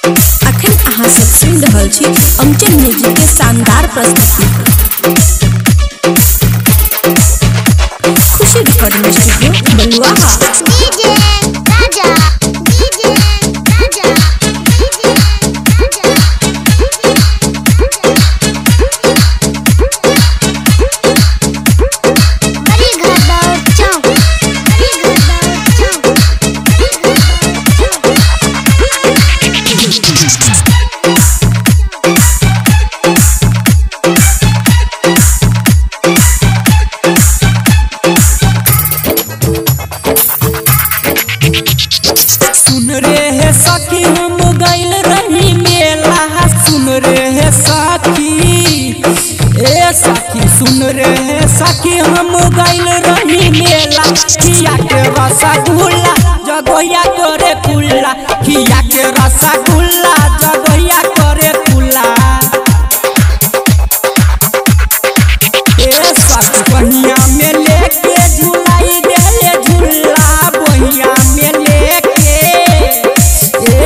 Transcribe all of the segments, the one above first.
अखन अहाँ सब सुन रहल छी अमचल म्यूजिक के शानदार प्रस्तुति। खुशी रिकॉर्डिंग स्टूडियो बलुआहा। सुन रे हे सखी हम गइल रही मेला, सुन रे हे सखी ए सखी सुन रे हे सखी हम गइल रही मेला। खिया के रसगुल्ला जगोया करे कुल्ला, खिया के रसगुल्ला जगोया करे कुल्ला। ए सखी बहिया में लेके झुलाई देले झुल्ला, बहिया में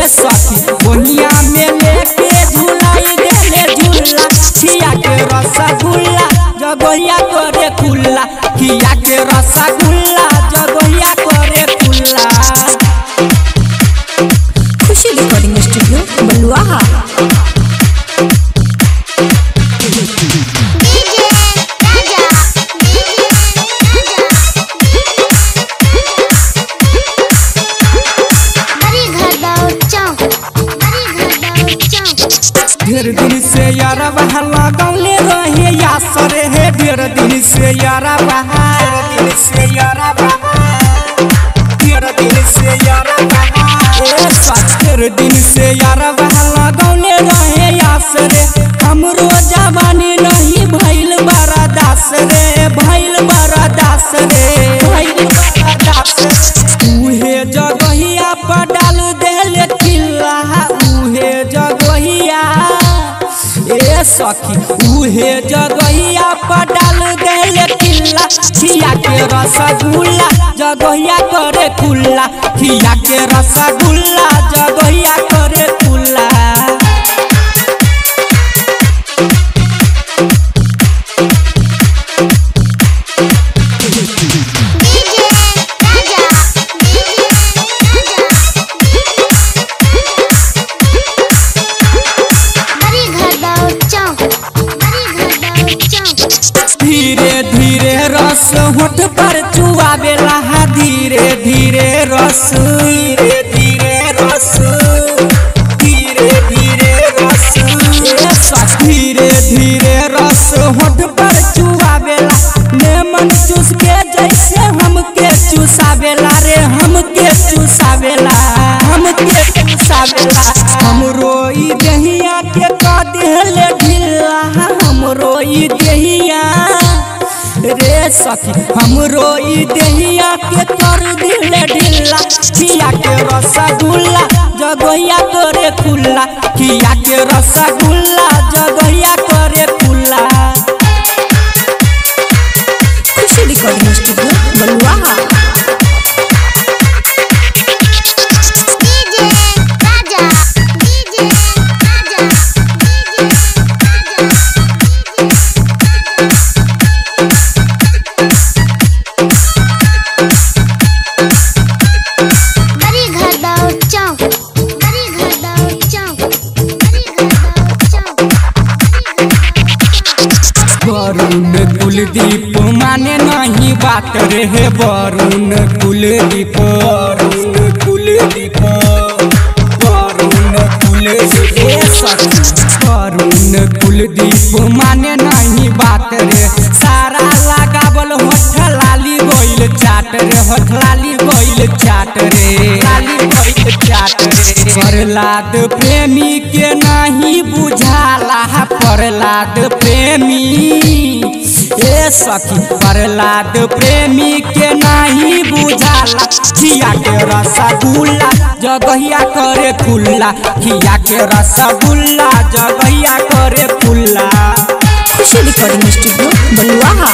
सखी बहिया में लेके झुलाई देले झुल्ला। खिया के रसगुल्ला जगोया करे कुल्ला, खिया के रसगुल्ला जगोया करे कुल्ला। खुशी रिकॉर्डिंग स्टूडियो बलुआहा। ढेर दिन से यारा बहा लगौले रहे यासर है, ढेर दिन से यारा बहा, ढेर दिन से यारा बहा, ढेर दिन से यारा बहा, ढेर दिन से यारा बहा लगौले रहे यासर। हमरो जवानी नहीं भइल बड़ा दास रे, भइल बड़ा दास रे, भइल बड़ा दास रे। उहे जगहिया पर डाल देले किल्ला, उहे जगहिया ए सखी उहे जगहिया पर डाल देले किल्ला। खिया के रसगुल्ला जगहिया करे कुल्ला, खिया के रसगुल्ला जगहिया करे कुल्ला। धीरे धीरे रस होठ पर चुआवेला, धीरे धीरे रस, धीरे धीरे रस, धीरे धीरे रस, धीरे धीरे रस होठ पर चुआवेला। लेमन चूस के जैसे हमके चुसावेला रे, हमके चुसावेला, हमके चुसावेला। हमरो ई दहिया के का देले ढिल्ला, हमरो ई दहिया रे सखी हमरो ई दहिया के कर दिले ढिल्ला। खिया के रसगुल्ला जगहिया करे कुल्ला, खिया के रसगुल्ला जगहिया करे कुल्ला। खुशी रिकॉर्डिंग स्टूडियो बलुआहा। वरुण कुलदीप माने नहीं बात रे, वरुण कुलदीप, वरुण कुलदीप, वरुण कुलदीप, वरुण कुलदीप माने नहीं बात रे। सारा लगावल होठ लाली गोइल चाट रे, होठ लाली गोइल चाट रे, लाली गोइल चाट रे। प्रहलाद प्रेमी के नहीं बुझाला, प्रहलाद प्रेमी ए सखी प्रहलाद प्रेमी के नहीं बुझाला। खिया के रसगुल्ला जगहिया करे कुल्ला, खिया के रसगुल्ला जगहिया करे कुल्ला। खुशी रिकॉर्डिंग स्टूडियो बलुआहा।